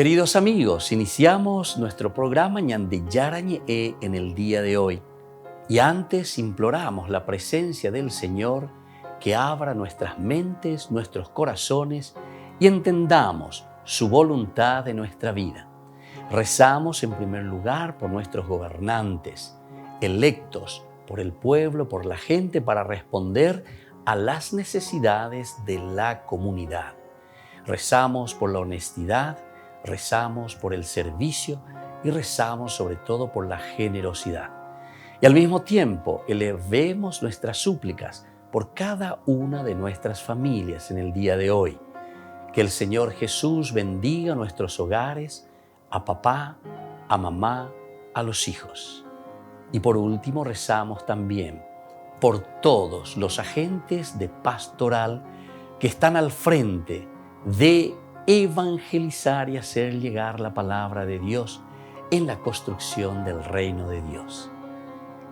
Queridos amigos, iniciamos nuestro programa Ñande Yarañe en el día de hoy. Y antes imploramos la presencia del Señor que abra nuestras mentes, nuestros corazones y entendamos su voluntad de nuestra vida. Rezamos en primer lugar por nuestros gobernantes, electos por el pueblo, por la gente, para responder a las necesidades de la comunidad. Rezamos por la honestidad, rezamos por el servicio y rezamos sobre todo por la generosidad. Y al mismo tiempo elevemos nuestras súplicas por cada una de nuestras familias en el día de hoy. Que el Señor Jesús bendiga nuestros hogares, a papá, a mamá, a los hijos. Y por último rezamos también por todos los agentes de pastoral que están al frente de evangelizar y hacer llegar la palabra de Dios en la construcción del reino de Dios.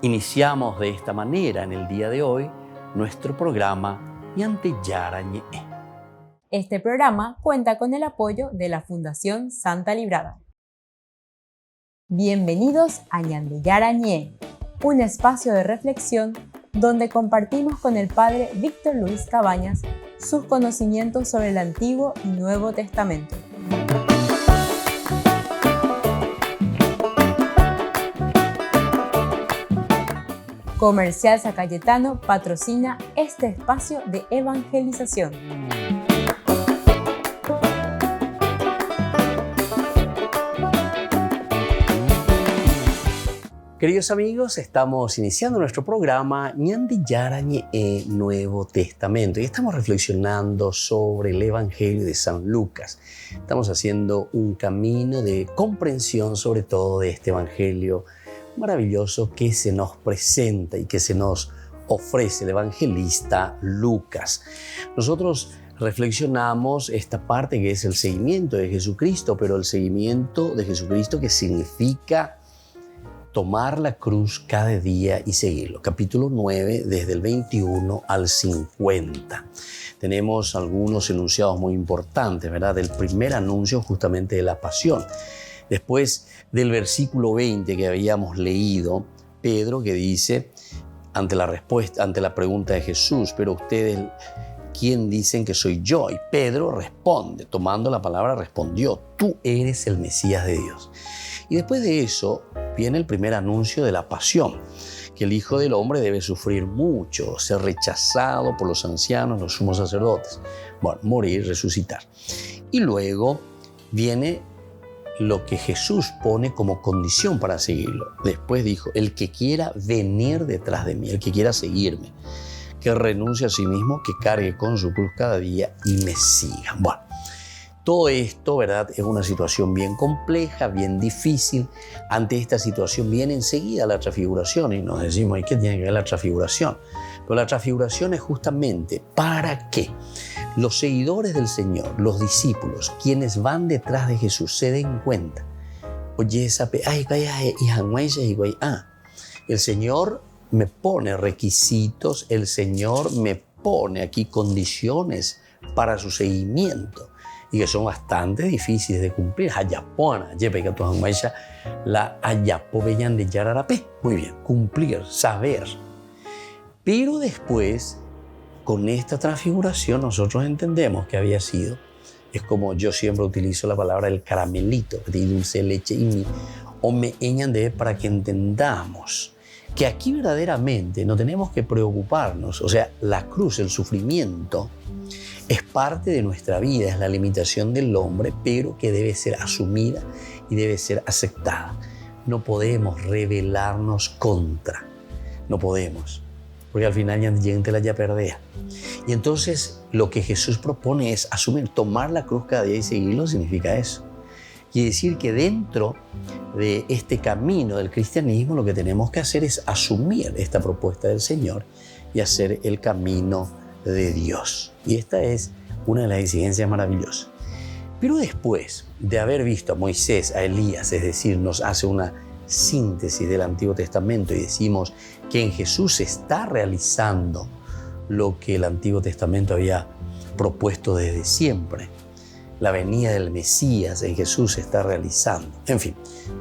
Iniciamos de esta manera en el día de hoy nuestro programa Ñande Yarañe. Este programa cuenta con el apoyo de la Fundación Santa Librada. Bienvenidos a Ñande Yarañe, un espacio de reflexión donde compartimos con el Padre Víctor Luis Cabañas sus conocimientos sobre el Antiguo y Nuevo Testamento. Comercial San Cayetano patrocina este espacio de evangelización. Queridos amigos, estamos iniciando nuestro programa Ñande Yarañe Nuevo Testamento y estamos reflexionando sobre el Evangelio de San Lucas. Estamos haciendo un camino de comprensión sobre todo de este Evangelio maravilloso que se nos presenta y que se nos ofrece el evangelista Lucas. Nosotros reflexionamos esta parte que es el seguimiento de Jesucristo, pero el seguimiento de Jesucristo que significa tomar la cruz cada día y seguirlo. Capítulo 9, desde el 21 al 50. Tenemos algunos enunciados muy importantes, ¿verdad? El primer anuncio justamente de la pasión. Después del versículo 20 que habíamos leído, Pedro que dice, ante la pregunta de Jesús, pero ustedes, ¿quién dicen que soy yo? Y Pedro responde, tomando la palabra, respondió, tú eres el Mesías de Dios. Y después de eso viene el primer anuncio de la pasión, que el Hijo del Hombre debe sufrir mucho, ser rechazado por los ancianos, los sumos sacerdotes, morir, resucitar. Y luego viene lo que Jesús pone como condición para seguirlo. Después dijo, el que quiera venir detrás de mí, el que quiera seguirme, que renuncie a sí mismo, que cargue con su cruz cada día y me siga. Todo esto, ¿verdad? Es una situación bien compleja, bien difícil. Ante esta situación viene enseguida la transfiguración y nos decimos, ¿y qué tiene que ver la transfiguración? Pero la transfiguración es justamente para que los seguidores del Señor, los discípulos, quienes van detrás de Jesús, se den cuenta. Oye, el Señor me pone requisitos, el Señor me pone aquí condiciones para su seguimiento y que son bastante difíciles de cumplir. Muy bien, cumplir, saber. Pero después, con esta transfiguración, nosotros entendemos que había sido, es como yo siempre utilizo la palabra el caramelito, de dulce leche y mi, o me eñande, para que entendamos que aquí verdaderamente no tenemos que preocuparnos. O sea, la cruz, el sufrimiento, es parte de nuestra vida, es la limitación del hombre, pero que debe ser asumida y debe ser aceptada. No podemos rebelarnos contra, no podemos, porque al final ya perdea. Y entonces lo que Jesús propone es asumir, tomar la cruz cada día y seguirlo, significa eso. Quiere decir que dentro de este camino del cristianismo lo que tenemos que hacer es asumir esta propuesta del Señor y hacer el camino de Dios. Y esta es una de las exigencias maravillosas. Pero después de haber visto a Moisés, a Elías, es decir, nos hace una síntesis del Antiguo Testamento y decimos que en Jesús se está realizando lo que el Antiguo Testamento había propuesto desde siempre. la venida del Mesías en Jesús se está realizando. En fin,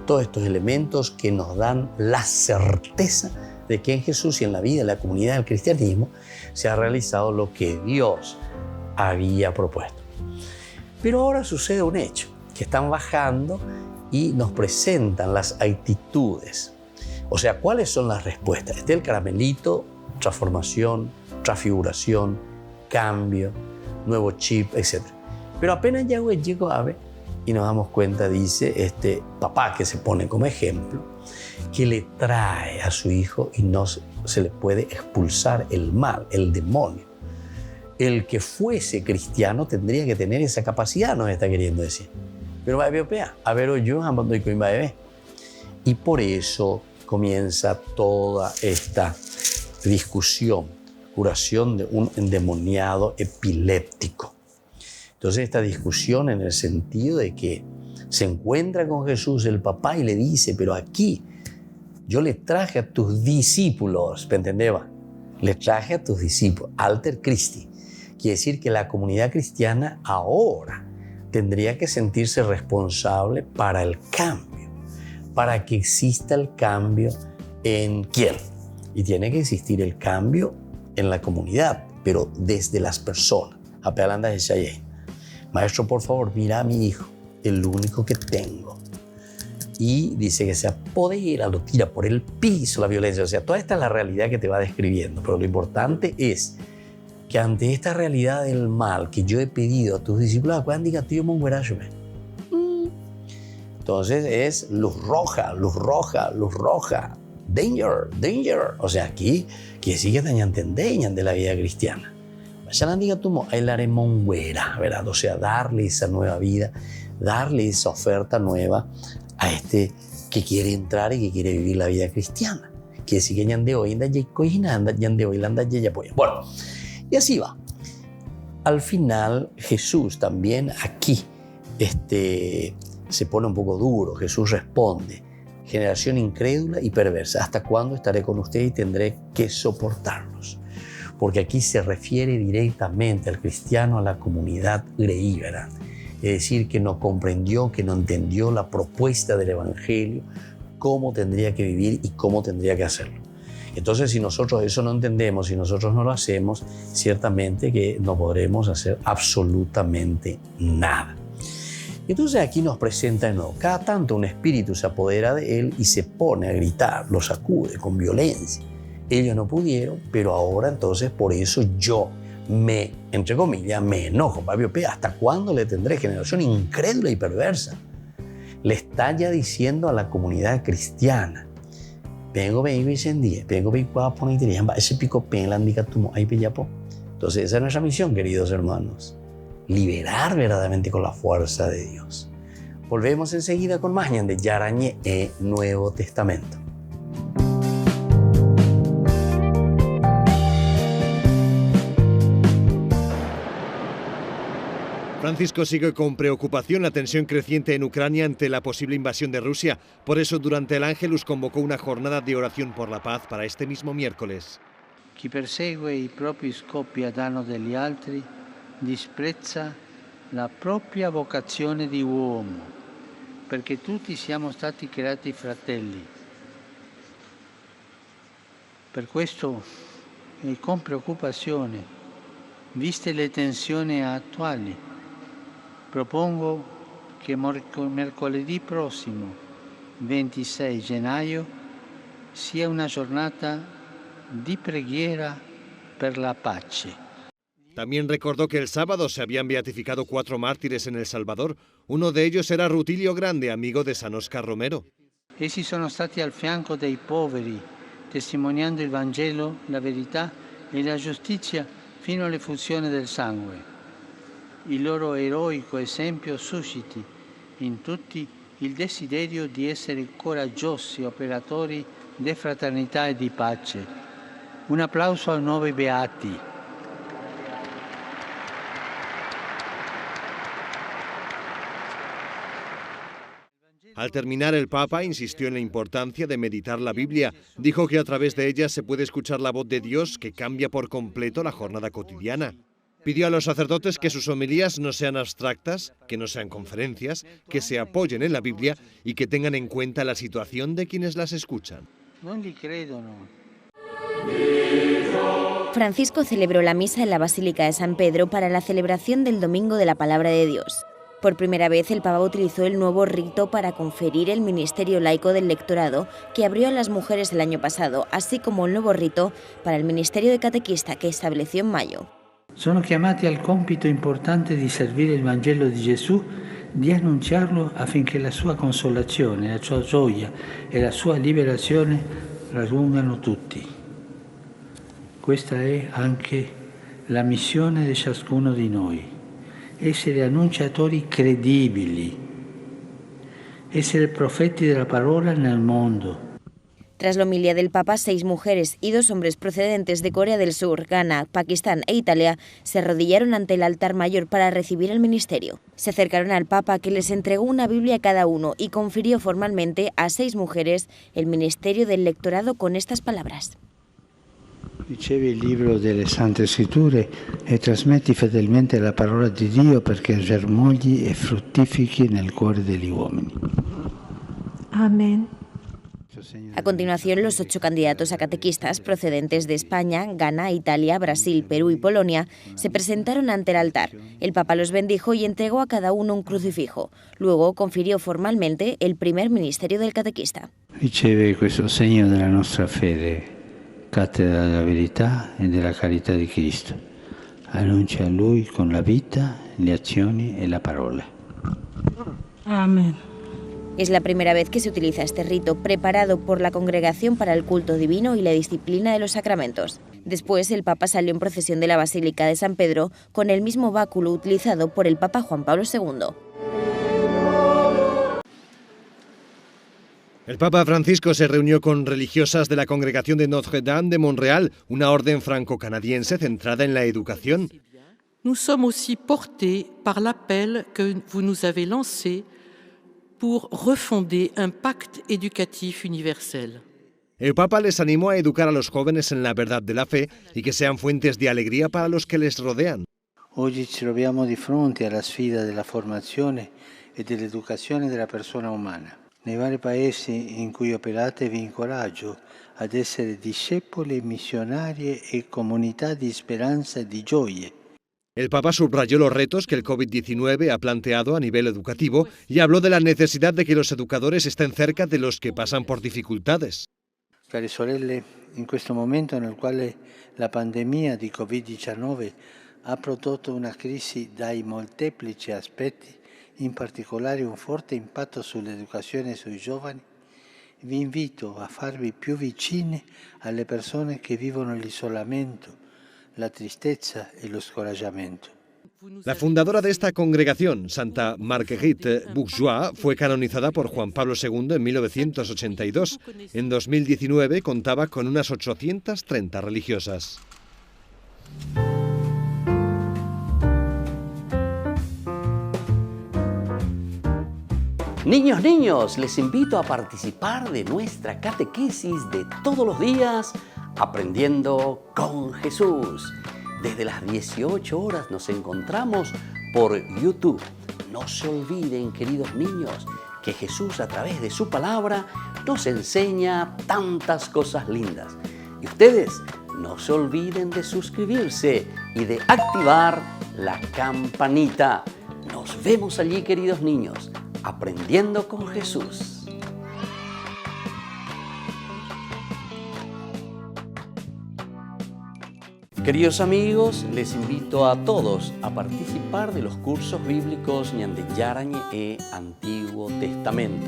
todos estos elementos que nos dan la certeza de que en Jesús y en la vida de la comunidad del cristianismo se ha realizado lo que Dios había propuesto. Pero ahora sucede un hecho, que están bajando y nos presentan las actitudes. O sea, ¿cuáles son las respuestas? Está el caramelito, transformación, transfiguración, cambio, nuevo chip, etc. Pero apenas llego a ver y nos damos cuenta, dice este papá que se pone como ejemplo, que le trae a su hijo y no se le puede expulsar el mal, el demonio. El que fuese cristiano tendría que tener esa capacidad, nos está queriendo decir. Pero va a ver yo ambando y coin va a y por eso comienza toda esta discusión, curación de un endemoniado epiléptico. Entonces esta discusión en el sentido de que se encuentra con Jesús el papá y le dice, pero aquí yo le traje a tus discípulos, ¿me entendeba? Le traje a tus discípulos, alter Christi. Quiere decir que la comunidad cristiana ahora tendría que sentirse responsable para el cambio, para que exista el cambio en quién. Y tiene que existir el cambio en la comunidad, pero desde las personas. Apelando a ese maestro, por favor, mira a mi hijo, el único que tengo. Y dice que se apodera, lo tira por el piso, la violencia. O sea, toda esta es la realidad que te va describiendo. Pero lo importante es que ante esta realidad del mal que yo he pedido a tus discípulos, entonces es luz roja, luz roja, luz roja. Danger, danger. O sea, aquí que sigue entender de la vida cristiana. ¿Verdad? O sea, darle esa nueva vida, darle esa oferta nueva a este que quiere entrar y que quiere vivir la vida cristiana. Que sigue bueno, y así va. Al final, Jesús también aquí se pone un poco duro. Jesús responde, generación incrédula y perversa, ¿hasta cuándo estaré con ustedes y tendré que soportarlos? Porque aquí se refiere directamente al cristiano, a la comunidad Grey, ¿verdad? Es decir, que no comprendió, que no entendió la propuesta del Evangelio, cómo tendría que vivir y cómo tendría que hacerlo. Entonces, si nosotros eso no entendemos, si nosotros no lo hacemos, ciertamente que no podremos hacer absolutamente nada. Entonces aquí nos presenta de nuevo, cada tanto un espíritu se apodera de él y se pone a gritar, lo sacude con violencia. Ellos no pudieron, pero ahora entonces por eso yo entre comillas, me enojo. ¿Hasta cuándo le tendré? Generación incrédula y perversa. Le está ya diciendo a la comunidad cristiana, entonces esa es nuestra misión, queridos hermanos. Liberar verdaderamente con la fuerza de Dios. Volvemos enseguida con más de Yarañé Nuevo Testamento. Francisco sigue con preocupación la tensión creciente en Ucrania ante la posible invasión de Rusia. Por eso, durante el Ángelus convocó una jornada de oración por la paz para este mismo miércoles. Chi persegue i propri scopi a danno degli altri disprezza la propria vocazione di uomo, perché tutti siamo stati creati fratelli. Per questo e con preoccupazione, viste le tensioni attuali, propongo che mercoledì prossimo, 26 gennaio, sia una giornata di preghiera per la pace. También recordó que el sábado se habían beatificado 4 mártires en El Salvador. Uno de ellos era Rutilio Grande, amigo de San Oscar Romero. Essi sono stati al fianco dei poveri, testimoniando il Vangelo, la verità e la giustizia fino all'effusione del sangue. Il loro eroico esempio susciti in tutti il desiderio di essere coraggiosi operatori di fraternità e di pace. Un applauso ai nuovi beati. Al terminar, el Papa insistió en la importancia de meditar la Biblia. Dijo que a través de ella se puede escuchar la voz de Dios que cambia por completo la jornada cotidiana. Pidió a los sacerdotes que sus homilías no sean abstractas, que no sean conferencias, que se apoyen en la Biblia y que tengan en cuenta la situación de quienes las escuchan. Francisco celebró la misa en la Basílica de San Pedro para la celebración del Domingo de la Palabra de Dios. Por primera vez, el Papa utilizó el nuevo rito para conferir el ministerio laico del lectorado que abrió a las mujeres el año pasado, así como el nuevo rito para el ministerio de catequista que estableció en mayo. Sono chiamati al compito importante di servire il Vangelo di Gesù, di annunciarlo affinché la sua consolazione, la sua gioia e la sua liberazione raggiungano tutti. Questa è anche la missione di ciascuno di noi, essere annunciatori credibili, essere profeti della parola nel mondo. Tras la homilía del Papa, 6 mujeres y 2 hombres procedentes de Corea del Sur, Ghana, Pakistán e Italia se arrodillaron ante el altar mayor para recibir el ministerio. Se acercaron al Papa, que les entregó una Biblia a cada uno y confirió formalmente a 6 mujeres el ministerio del lectorado con estas palabras. Ricevi il libro delle Sante Scritture e trasmetti fedelmente la parola di Dio perché germogli e fruttifichi nel cuore degli uomini. Amén. A continuación, los 8 candidatos a catequistas procedentes de España, Ghana, Italia, Brasil, Perú y Polonia se presentaron ante el altar. El Papa los bendijo y entregó a cada uno un crucifijo. Luego confirió formalmente el primer ministerio del catequista. Riceve questo segno della nostra fede, cattedra della verità e della carità di Cristo. Annuncia a Lui con la vita, le azioni e la parola. Amén. Es la primera vez que se utiliza este rito, preparado por la Congregación para el Culto Divino y la Disciplina de los Sacramentos. Después, el Papa salió en procesión de la Basílica de San Pedro con el mismo báculo utilizado por el Papa Juan Pablo II. El Papa Francisco se reunió con religiosas de la Congregación de Notre-Dame de Montréal, una orden franco-canadiense centrada en la educación. Nous sommes aussi portés par l'appel que vous nous avez lancé pour refonder un pacte éducatif universel. El Papa les animó a educar a los jóvenes en la verdad de la fe y que sean fuentes de alegría para los que les rodean. Oggi ci troviamo di fronte alla sfida della formazione e dell'educazione della persona umana. Nei vari paesi in cui operate vi incoraggio ad essere discepoli, missionari e comunità di speranza e di gioie. El Papa subrayó los retos que el COVID-19 ha planteado a nivel educativo y habló de la necesidad de que los educadores estén cerca de los que pasan por dificultades. Cari sorelle, in questo momento nel quale la pandemia di Covid-19 ha prodotto una crisi dai molteplici aspetti, in particolare un forte impatto sull'educazione e sui giovani, vi invito a farvi più vicini alle persone che vivono l'isolamento, la tristeza y el scoraggiamento. La fundadora de esta congregación, Santa Marguerite Bourgeois, fue canonizada por Juan Pablo II en 1982. En 2019 contaba con unas 830 religiosas. Niños, les invito a participar de nuestra catequesis de todos los días, Aprendiendo con Jesús. Desde las 18 horas nos encontramos por YouTube. No se olviden, queridos niños, que Jesús a través de su palabra nos enseña tantas cosas lindas. Y ustedes no se olviden de suscribirse y de activar la campanita. Nos vemos allí, queridos niños, Aprendiendo con Jesús. Queridos amigos, les invito a todos a participar de los cursos bíblicos Ñande Yarañe e Antiguo Testamento.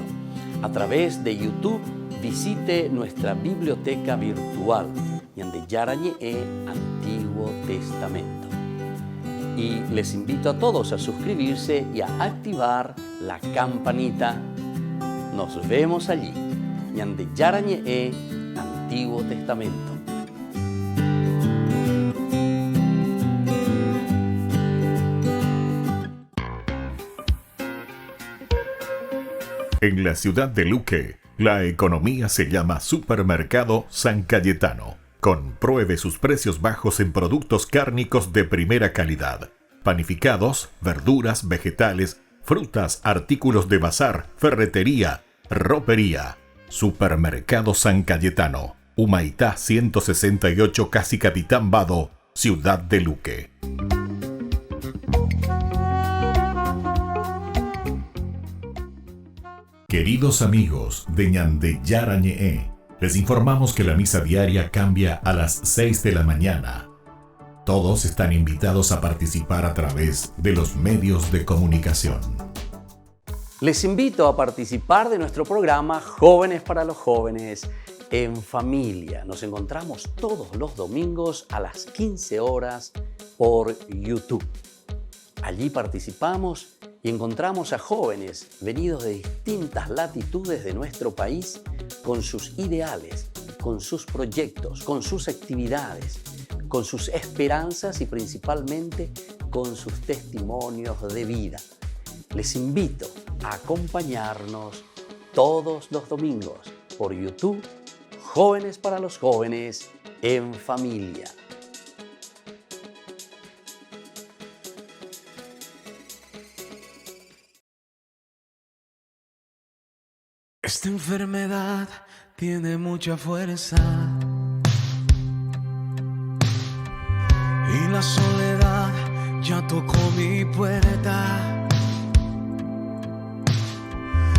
A través de YouTube visite nuestra biblioteca virtual Ñande Yarañe e Antiguo Testamento. Y les invito a todos a suscribirse y a activar la campanita. Nos vemos allí. Ñande Yarañe e Antiguo Testamento. En la ciudad de Luque, la economía se llama Supermercado San Cayetano. Compruebe sus precios bajos en productos cárnicos de primera calidad. Panificados, verduras, vegetales, frutas, artículos de bazar, ferretería, ropería. Supermercado San Cayetano, Humaitá 168, Casi Capitán Vado, Ciudad de Luque. Queridos amigos de Ñandillara Ñe'e, les informamos que la misa diaria cambia a las 6 de la mañana. Todos están invitados a participar a través de los medios de comunicación. Les invito a participar de nuestro programa Jóvenes para los Jóvenes en Familia. Nos encontramos todos los domingos a las 15 horas por YouTube. Allí participamos y encontramos a jóvenes venidos de distintas latitudes de nuestro país con sus ideales, con sus proyectos, con sus actividades, con sus esperanzas y principalmente con sus testimonios de vida. Les invito a acompañarnos todos los domingos por YouTube, Jóvenes para los Jóvenes en Familia. Esta enfermedad tiene mucha fuerza y la soledad ya tocó mi puerta.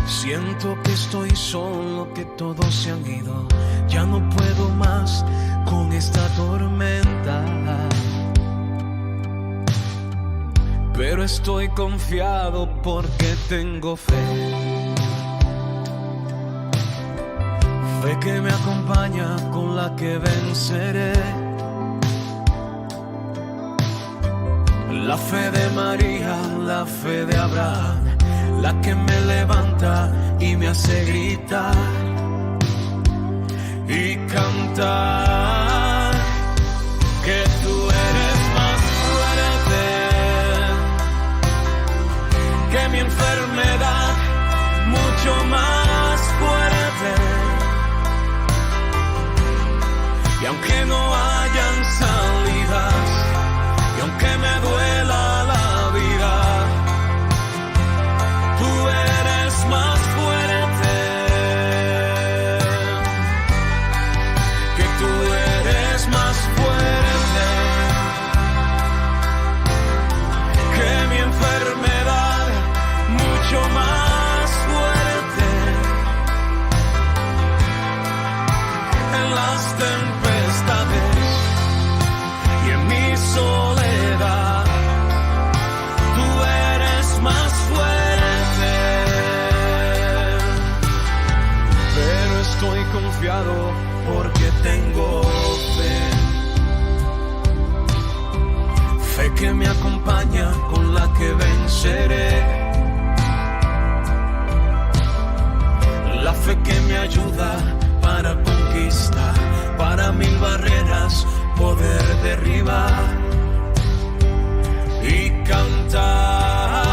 Siento que estoy solo, que todos se han ido. Ya no puedo más con esta tormenta. Pero estoy confiado porque tengo fe. Fe que me acompaña, con la que venceré. La fe de María, la fe de Abraham, la que me levanta y me hace gritar y cantar que tú eres más fuerte que mi enfermedad, mucho más fuerte. Y aunque no hayan salidas, y aunque me duela la vida, tú eres más fuerte, que tú eres más fuerte que mi enfermedad, mucho más fuerte en las tempestades y en mi soledad. Tú eres más fuerte, pero estoy confiado porque tengo fe. Fe que me acompaña, con la que venceré. La fe que me ayuda para conquistar, para mil barreras poder derribar y cantar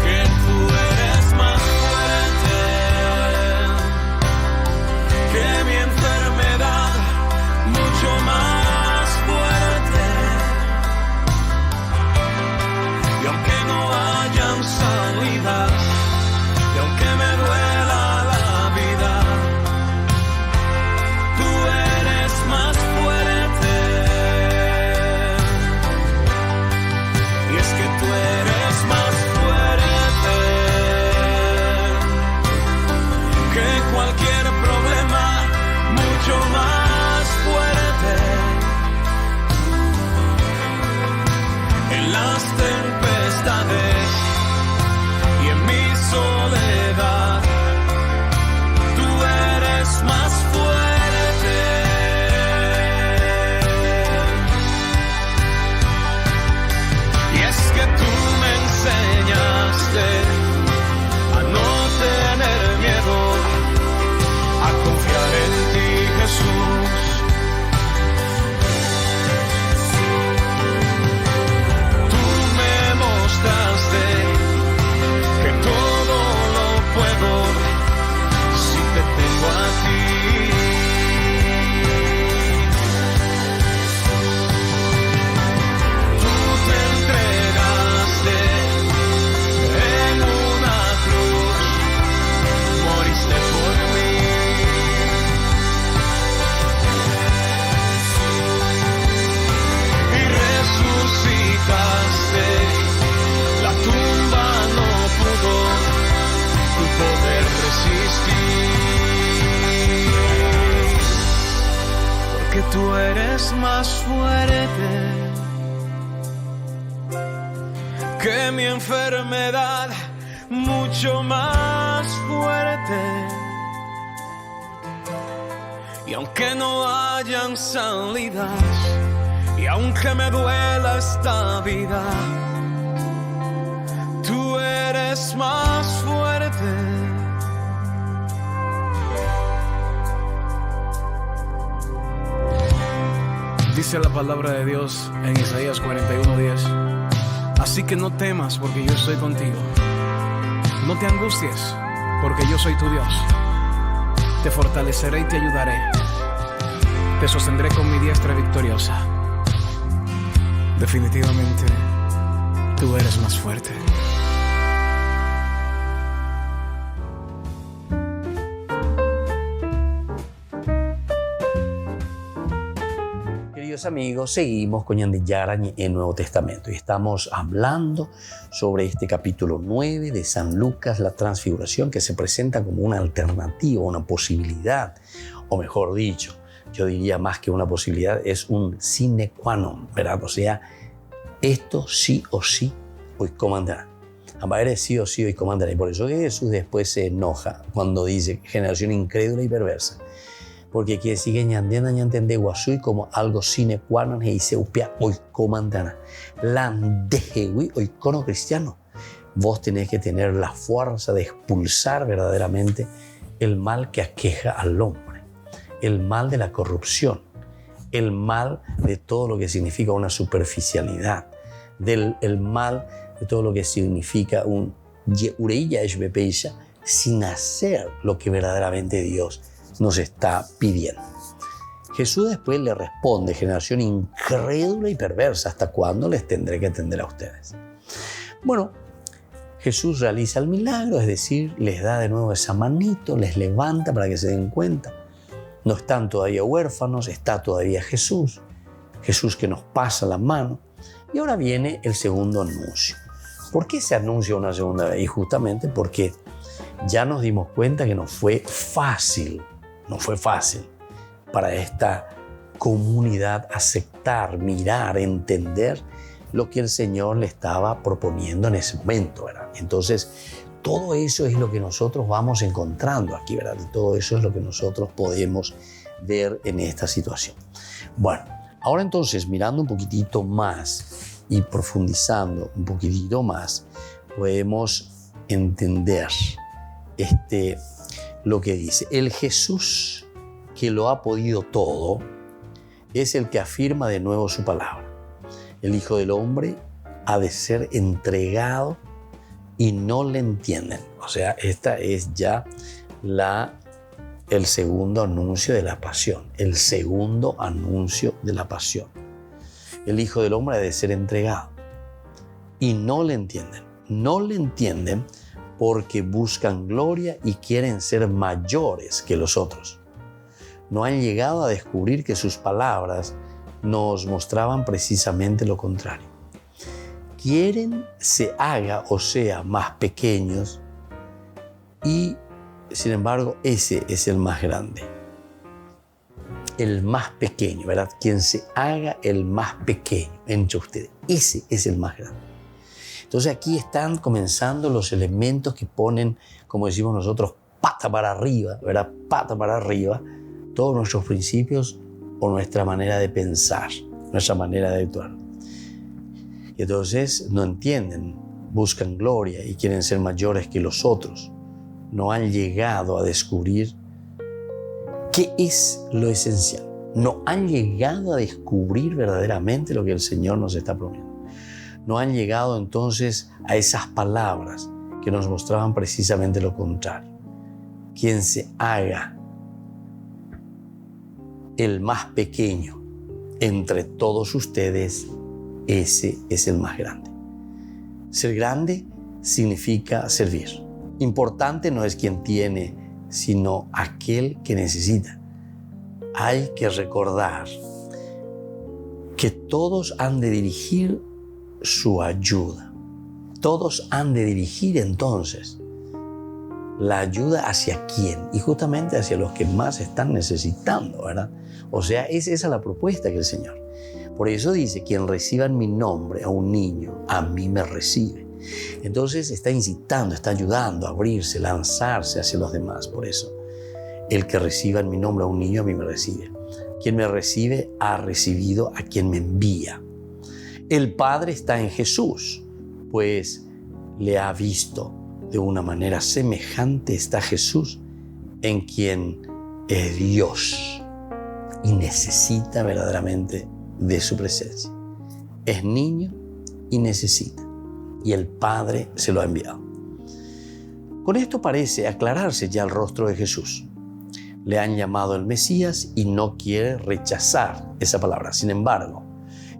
que tú eres más fuerte que mi enfermedad, mucho más fuerte. Y aunque no hay porque tú eres más fuerte que mi enfermedad, mucho más fuerte. Y aunque no hayan salidas, y aunque me duela esta vida, tú eres más fuerte. Dice la palabra de Dios en Isaías 41:10. Así que no temas porque yo estoy contigo. No te angusties porque yo soy tu Dios. Te fortaleceré y te ayudaré. Te sostendré con mi diestra victoriosa. Definitivamente, tú eres más fuerte. Queridos amigos, seguimos con Ñandi Yarañe en el Nuevo Testamento y estamos hablando sobre este capítulo 9 de San Lucas, la transfiguración, que se presenta como una alternativa, una posibilidad, o mejor dicho, yo diría más que una posibilidad, es un sine qua non, ¿verdad? O sea, esto sí o sí hoy comandará. Ambaere sí o sí hoy comandará. Y por eso que Jesús después se enoja cuando dice generación incrédula y perversa. Porque quiere decir que ñandena ñantende guasui como algo sine qua non y se upia hoy comandará. Landejewi hoy cono cristiano. Vos tenés que tener la fuerza de expulsar verdaderamente el mal que aqueja al hombre. El mal de la corrupción. El mal de todo lo que significa una superficialidad. El mal de todo lo que significa un ureilla esbepeisha sin hacer lo que verdaderamente Dios nos está pidiendo. Jesús después le responde, generación incrédula y perversa, ¿hasta cuándo les tendré que atender a ustedes? Bueno, Jesús realiza el milagro, es decir, les da de nuevo esa manito, les levanta para que se den cuenta. No están todavía huérfanos, está todavía Jesús. Jesús que nos pasa la mano. Y ahora viene el segundo anuncio. ¿Por qué se anuncia una segunda vez? Y justamente porque ya nos dimos cuenta que no fue fácil para esta comunidad aceptar, mirar, entender lo que el Señor le estaba proponiendo en ese momento, ¿verdad? Entonces, todo eso es lo que nosotros vamos encontrando aquí, ¿verdad? Y todo eso es lo que nosotros podemos ver en esta situación. Bueno, ahora entonces, mirando un poquitito más y profundizando un poquitito más, podemos entender lo que dice. El Jesús que lo ha podido todo es el que afirma de nuevo su palabra. El Hijo del Hombre ha de ser entregado y no le entienden. O sea, esta es ya el segundo anuncio de la pasión. El segundo anuncio de la pasión. El Hijo del Hombre ha de ser entregado y no le entienden. No le entienden porque buscan gloria y quieren ser mayores que los otros. No han llegado a descubrir que sus palabras nos mostraban precisamente lo contrario. Quieren se haga o sea más pequeños y, sin embargo, ese es el más grande. El más pequeño, ¿verdad? Quien se haga el más pequeño entre ustedes. Ese es el más grande. Entonces aquí están comenzando los elementos que ponen, como decimos nosotros, pata para arriba, ¿verdad? Pata para arriba, todos nuestros principios o nuestra manera de pensar, nuestra manera de actuar. Y entonces no entienden, buscan gloria y quieren ser mayores que los otros. No han llegado a descubrir qué es lo esencial. No han llegado a descubrir verdaderamente lo que el Señor nos está prometiendo. No han llegado entonces a esas palabras que nos mostraban precisamente lo contrario. Quien se haga el más pequeño entre todos ustedes, ese es el más grande. Ser grande significa servir. Importante no es quien tiene, sino aquel que necesita. Hay que recordar que todos han de dirigir su ayuda. Todos han de dirigir entonces la ayuda hacia quién, y justamente hacia los que más están necesitando, ¿verdad? O sea, esa es la propuesta que el Señor. Por eso dice, quien reciba en mi nombre a un niño, a mí me recibe. Entonces está incitando, está ayudando a abrirse, lanzarse hacia los demás. Por eso, el que reciba en mi nombre a un niño, a mí me recibe. Quien me recibe ha recibido a quien me envía. El Padre está en Jesús, pues le ha visto. De una manera semejante está Jesús, en quien es Dios y necesita verdaderamente de su presencia. Es niño y necesita, y el Padre se lo ha enviado. Con esto parece aclararse ya el rostro de Jesús. Le han llamado el Mesías y no quiere rechazar esa palabra. Sin embargo,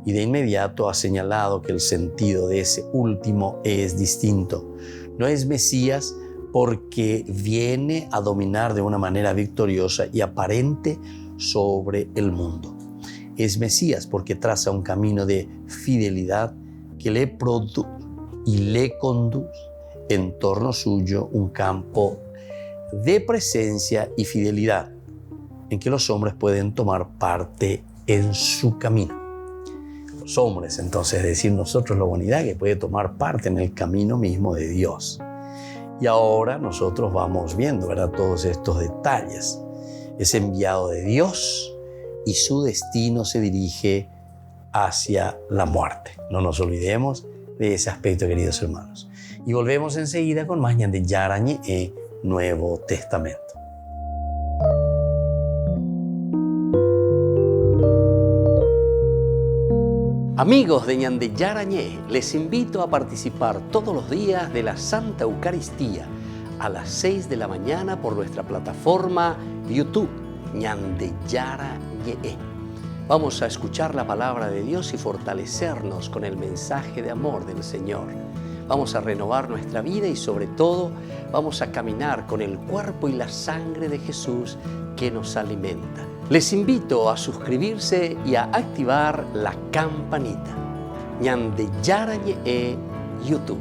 y de inmediato ha señalado que el sentido de ese último es distinto. No es Mesías porque viene a dominar de una manera victoriosa y aparente sobre el mundo. Es Mesías porque traza un camino de fidelidad que le produce y le conduce en torno suyo un campo de presencia y fidelidad en que los hombres pueden tomar parte en su camino. Los hombres, entonces, es decir, nosotros, la humanidad que puede tomar parte en el camino mismo de Dios. Y ahora nosotros vamos viendo, ¿verdad?, todos estos detalles. Es enviado de Dios y su destino se dirige hacia la muerte. No nos olvidemos de ese aspecto, queridos hermanos. Y volvemos enseguida con más Ñande Yarañe Nuevo Testamento. Amigos de Ñande Yarañe, les invito a participar todos los días de la Santa Eucaristía a las 6 de la mañana por nuestra plataforma YouTube, Ñande Yarañe. Vamos a escuchar la palabra de Dios y fortalecernos con el mensaje de amor del Señor. Vamos a renovar nuestra vida y sobre todo vamos a caminar con el cuerpo y la sangre de Jesús que nos alimenta. Les invito a suscribirse y a activar la campanita. Ñande Yarañe YouTube.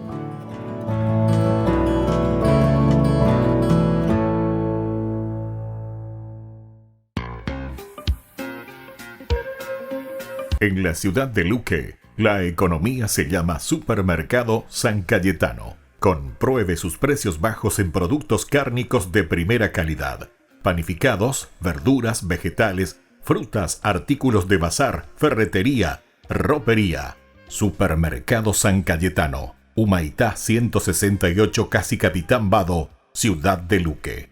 En la ciudad de Luque, la economía se llama Supermercado San Cayetano. Compruebe sus precios bajos en productos cárnicos de primera calidad. Panificados, verduras, vegetales, frutas, artículos de bazar, ferretería, ropería. Supermercado San Cayetano, Humaitá 168, Casi Capitán Vado, ciudad de Luque.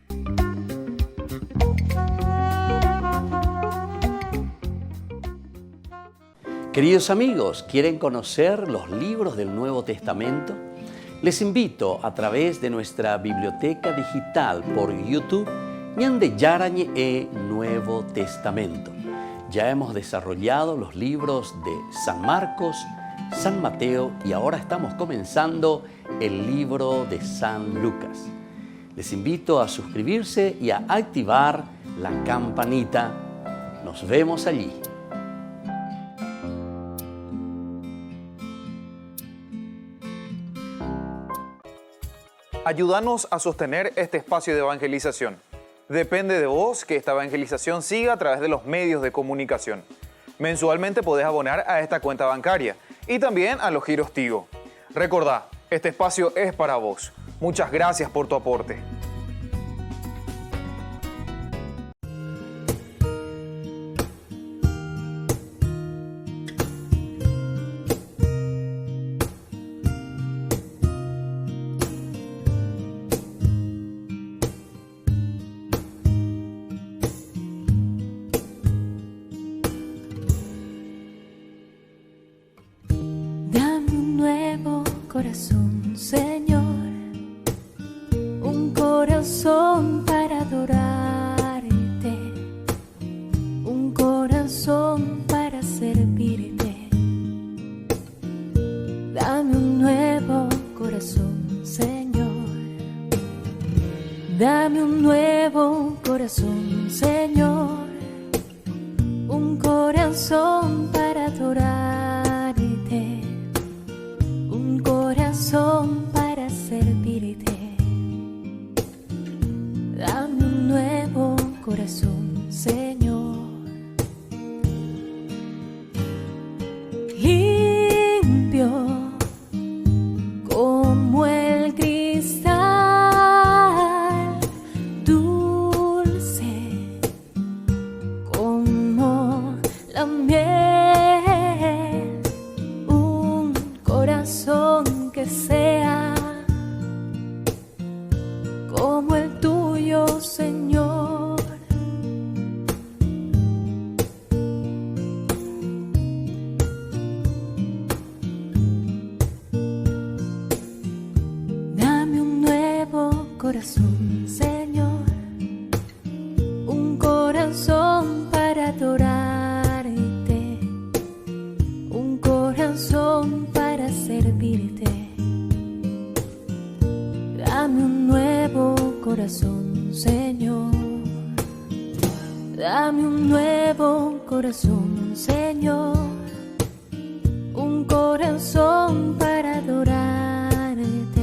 Queridos amigos, ¿quieren conocer los libros del Nuevo Testamento? Les invito a través de nuestra biblioteca digital por YouTube, Ñande Yarañe Nuevo Testamento. Ya hemos desarrollado los libros de San Marcos, San Mateo y ahora estamos comenzando el libro de San Lucas. Les invito a suscribirse y a activar la campanita. Nos vemos allí. Ayúdanos a sostener este espacio de evangelización. Depende de vos que esta evangelización siga a través de los medios de comunicación. Mensualmente podés abonar a esta cuenta bancaria y también a los giros Tigo. Recordá, este espacio es para vos. Muchas gracias por tu aporte. Corazón, Señor, un corazón para adorarte, un corazón para servirte. Dame un nuevo corazón, Señor. Dame un nuevo corazón, Señor, un corazón para adorarte. Corazón para servirte. corazón, Señor. Limpio como el cristal, dulce como la miel, un corazón que sea como el tuyo, Señor. Dame un nuevo corazón, Señor, un corazón para adorarte, un corazón para servirte. Dame un nuevo corazón, Señor. Dame un nuevo corazón, Señor. Un corazón para adorarte,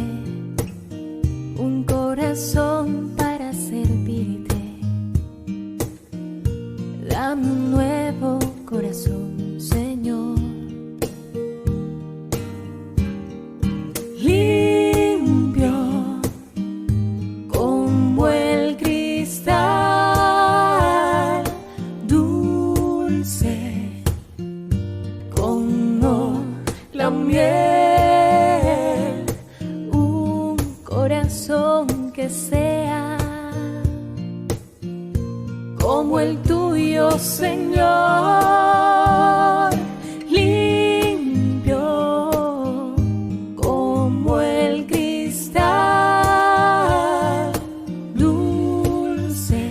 un corazón para servirte. Dame un nuevo corazón, Señor. Limpio como el cristal, dulce como la miel, un corazón que sea como el tuyo, Señor. Limpio como el cristal, dulce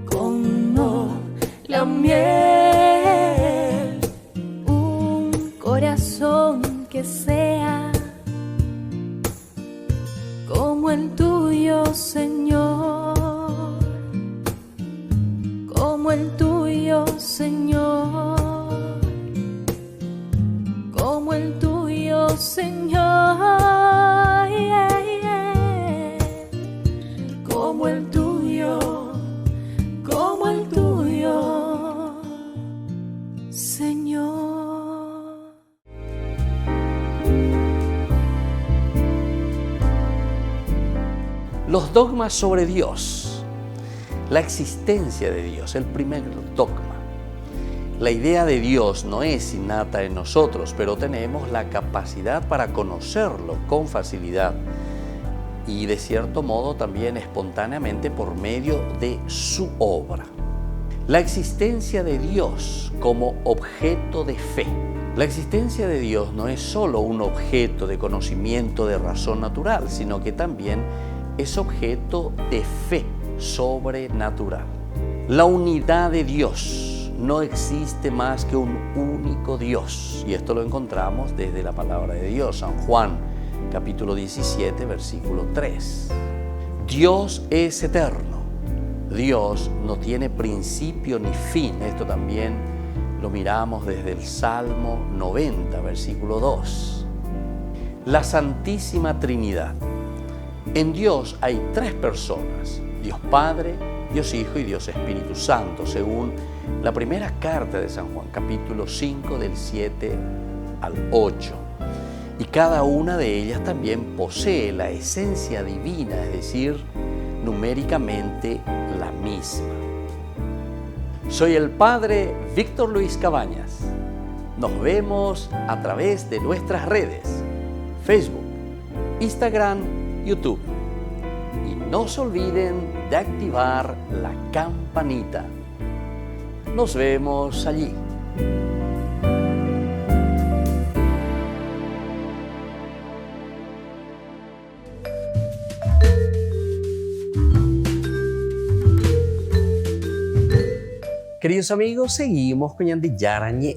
como la miel, un corazón que sea como el tuyo, Señor. Como el tuyo, Señor. Como el tuyo, Señor. Como el tuyo, como el tuyo, Señor. Los dogmas sobre Dios. La existencia de Dios, el primer dogma. La idea de Dios no es innata en nosotros, pero tenemos la capacidad para conocerlo con facilidad y de cierto modo también espontáneamente por medio de su obra. La existencia de Dios como objeto de fe. La existencia de Dios no es solo un objeto de conocimiento de razón natural, sino que también es objeto de fe sobrenatural. La unidad de Dios. No existe más que un único Dios. Y esto lo encontramos desde la palabra de Dios, San Juan, capítulo 17, versículo 3. Dios es eterno. Dios no tiene principio ni fin. Esto también lo miramos desde el Salmo 90, versículo 2. La Santísima Trinidad. En Dios hay tres personas: Dios Padre, Dios Hijo y Dios Espíritu Santo, según la primera carta de San Juan, capítulo 5, del 7 al 8. Y cada una de ellas también posee la esencia divina, es decir, numéricamente la misma. Soy el Padre Víctor Luis Cabañas. Nos vemos a través de nuestras redes: Facebook, Instagram, YouTube. Y no se olviden de activar la campanita. Nos vemos allí. Queridos amigos, seguimos con Ñandi Yarañe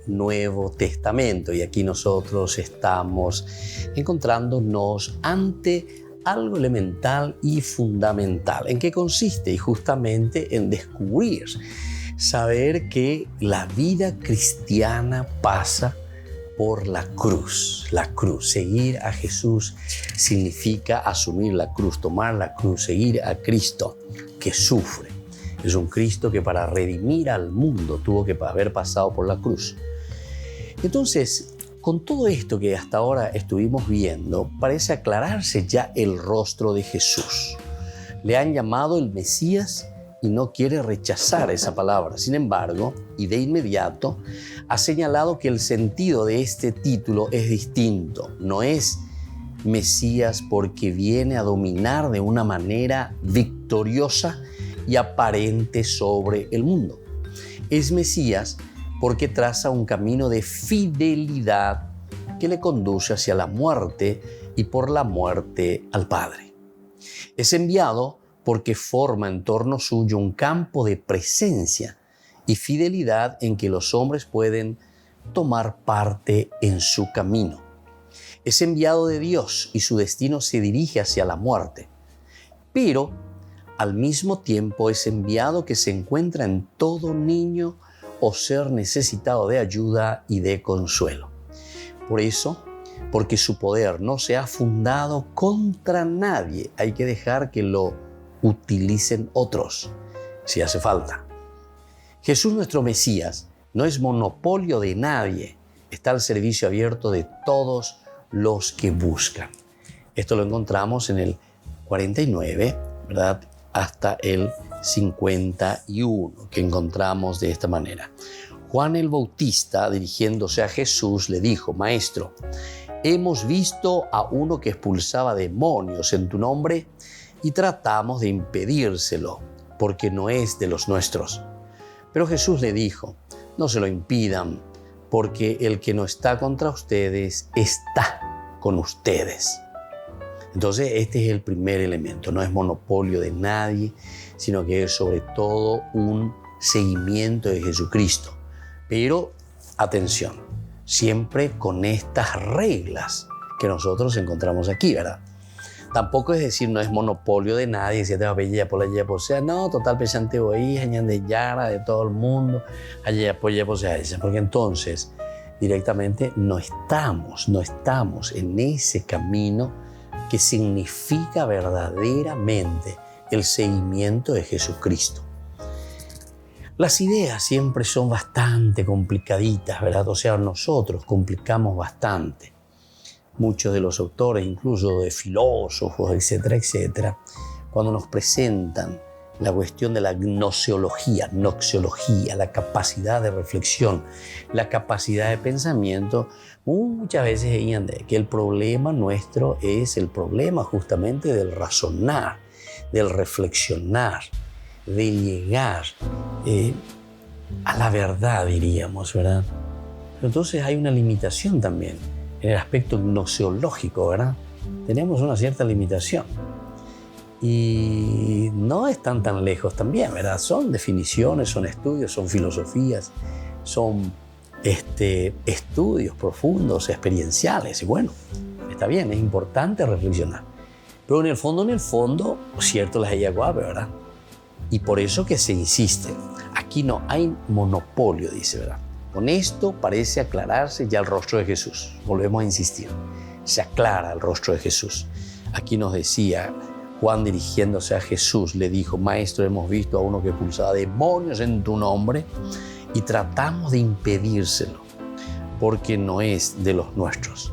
Nuevo Testamento y aquí nosotros estamos encontrándonos ante algo elemental y fundamental. ¿En qué consiste? Y justamente en descubrir, saber que la vida cristiana pasa por la cruz. La cruz. Seguir a Jesús significa asumir la cruz, tomar la cruz, seguir a Cristo que sufre. Es un Cristo que para redimir al mundo tuvo que haber pasado por la cruz. Entonces, con todo esto que hasta ahora estuvimos viendo, parece aclararse ya el rostro de Jesús. Le han llamado el Mesías y no quiere rechazar esa palabra. Sin embargo, y de inmediato, ha señalado que el sentido de este título es distinto. No es Mesías porque viene a dominar de una manera victoriosa y aparente sobre el mundo. Es Mesías porque traza un camino de fidelidad que le conduce hacia la muerte y por la muerte al Padre. Es enviado porque forma en torno suyo un campo de presencia y fidelidad en que los hombres pueden tomar parte en su camino. Es enviado de Dios y su destino se dirige hacia la muerte, pero al mismo tiempo es enviado que se encuentra en todo niño o ser necesitado de ayuda y de consuelo. Por eso, porque su poder no se ha fundado contra nadie, hay que dejar que lo utilicen otros, si hace falta. Jesús, nuestro Mesías, no es monopolio de nadie, está al servicio abierto de todos los que buscan. Esto lo encontramos en el 49, ¿verdad? Hasta el 51, que encontramos de esta manera. Juan el Bautista, dirigiéndose a Jesús, le dijo: Maestro, hemos visto a uno que expulsaba demonios en tu nombre y tratamos de impedírselo, porque no es de los nuestros. Pero Jesús le dijo: no se lo impidan, porque el que no está contra ustedes está con ustedes. Entonces, este es el primer elemento. No es monopolio de nadie, sino que es sobre todo un seguimiento de Jesucristo. Pero, atención, siempre con estas reglas que nosotros encontramos aquí, ¿verdad? Tampoco es decir, no es monopolio de nadie, si te va a pedir por allá, o sea, no, total pesante voy, añan de Yara, de todo el mundo, allá, pues sea esa, porque entonces directamente no estamos en ese camino que significa verdaderamente el seguimiento de Jesucristo. Las ideas siempre son bastante complicaditas, ¿verdad? O sea, nosotros complicamos bastante. Muchos de los autores, incluso de filósofos, etcétera, etcétera, cuando nos presentan la cuestión de la gnoseología, la capacidad de reflexión, la capacidad de pensamiento, muchas veces dirían que el problema nuestro es el problema justamente del razonar, del reflexionar, de llegar a la verdad, diríamos, ¿verdad? Pero entonces hay una limitación también en el aspecto gnoseológico, ¿verdad? Tenemos una cierta limitación. Y no están tan lejos también, ¿verdad? Son definiciones, son estudios, son filosofías, son estudios profundos, experienciales. Y bueno, está bien, es importante reflexionar. Pero en el fondo, cierto las hay aguabe, ¿verdad? Y por eso que se insiste. Aquí no hay monopolio, dice, ¿verdad? Con esto parece aclararse ya el rostro de Jesús. Volvemos a insistir. Se aclara el rostro de Jesús. Aquí nos decía Juan, dirigiéndose a Jesús, le dijo: Maestro, hemos visto a uno que expulsaba demonios en tu nombre y tratamos de impedírselo, porque no es de los nuestros.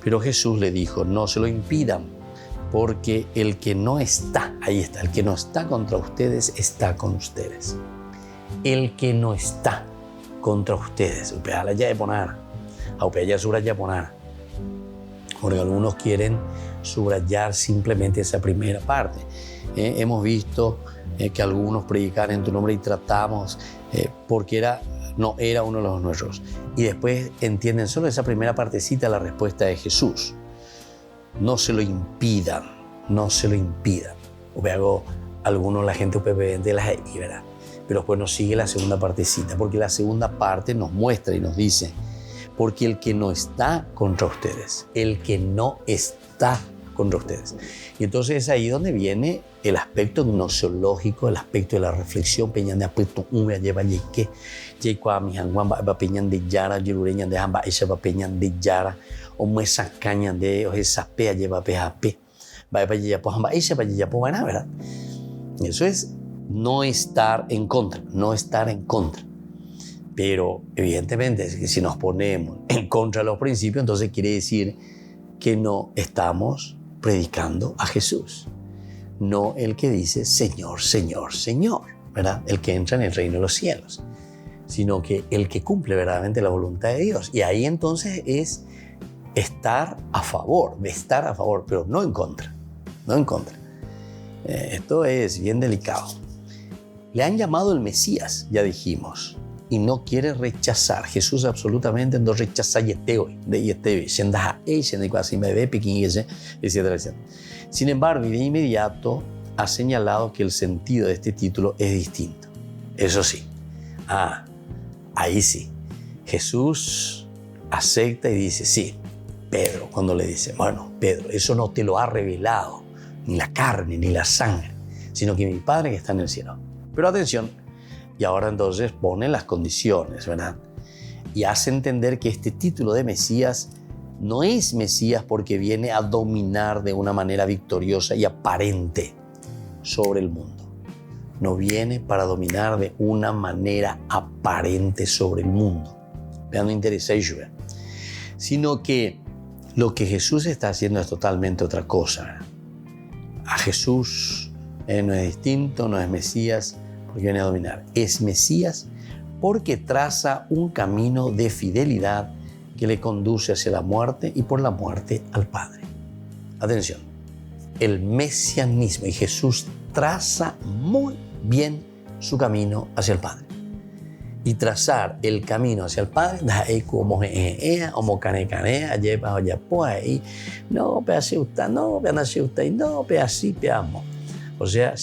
Pero Jesús le dijo: no se lo impidan, porque el que no está, ahí está, el que no está contra ustedes, está con ustedes. El que no está contra ustedes, porque algunos quieren subrayar simplemente esa primera parte. Hemos visto que algunos predican en tu nombre y tratamos porque no era uno de los nuestros. Y después entienden solo esa primera partecita, la respuesta de Jesús. No se lo impidan, no se lo impidan. Algunos, la gente de las ¿verdad? Pero después nos sigue la segunda partecita, porque la segunda parte nos muestra y nos dice: porque el que no está contra ustedes, el que no está contra ustedes. Y entonces es ahí donde viene el aspecto gnosiológico, el aspecto de la reflexión. Peñan de aspecto un lleva yeque, yequa mi hanguan va peñan de yara, yerureñan de hamba, esa va peñan de yara, o muesa caña de o esa pea lleva PHP, va para allá pues hamba, esa para allá pues van, ¿verdad? Eso es no estar en contra, no estar en contra. Pero evidentemente si nos ponemos en contra de los principios, entonces quiere decir que no estamos predicando a Jesús, no el que dice Señor, Señor, Señor, ¿verdad? El que entra en el reino de los cielos, sino que el que cumple verdaderamente la voluntad de Dios. Y ahí entonces es estar a favor, pero no en contra, no en contra. Esto es bien delicado. Le han llamado el Mesías, ya dijimos, y no quiere rechazar. Jesús absolutamente no rechaza yeteo, etcétera. Sin embargo, de inmediato ha señalado que el sentido de este título es distinto. Eso sí, ahí sí, Jesús acepta y dice, sí, Pedro, cuando le dice, bueno, Pedro, eso no te lo ha revelado ni la carne ni la sangre, sino que mi Padre que está en el cielo. Pero atención, y ahora entonces pone las condiciones, ¿verdad? Y hace entender que este título de Mesías no es Mesías porque viene a dominar de una manera victoriosa y aparente sobre el mundo. No viene para dominar de una manera aparente sobre el mundo. Vean, no interesa eso, ¿verdad? Sino que lo que Jesús está haciendo es totalmente otra cosa, ¿verdad? A Jesús no es distinto, no es Mesías porque viene a dominar. Es Mesías porque traza un camino de fidelidad que le conduce hacia la muerte y por la muerte al Padre. Atención, el mesianismo, y Jesús traza muy bien su camino hacia el Padre. Y trazar el camino hacia el Padre, o sea,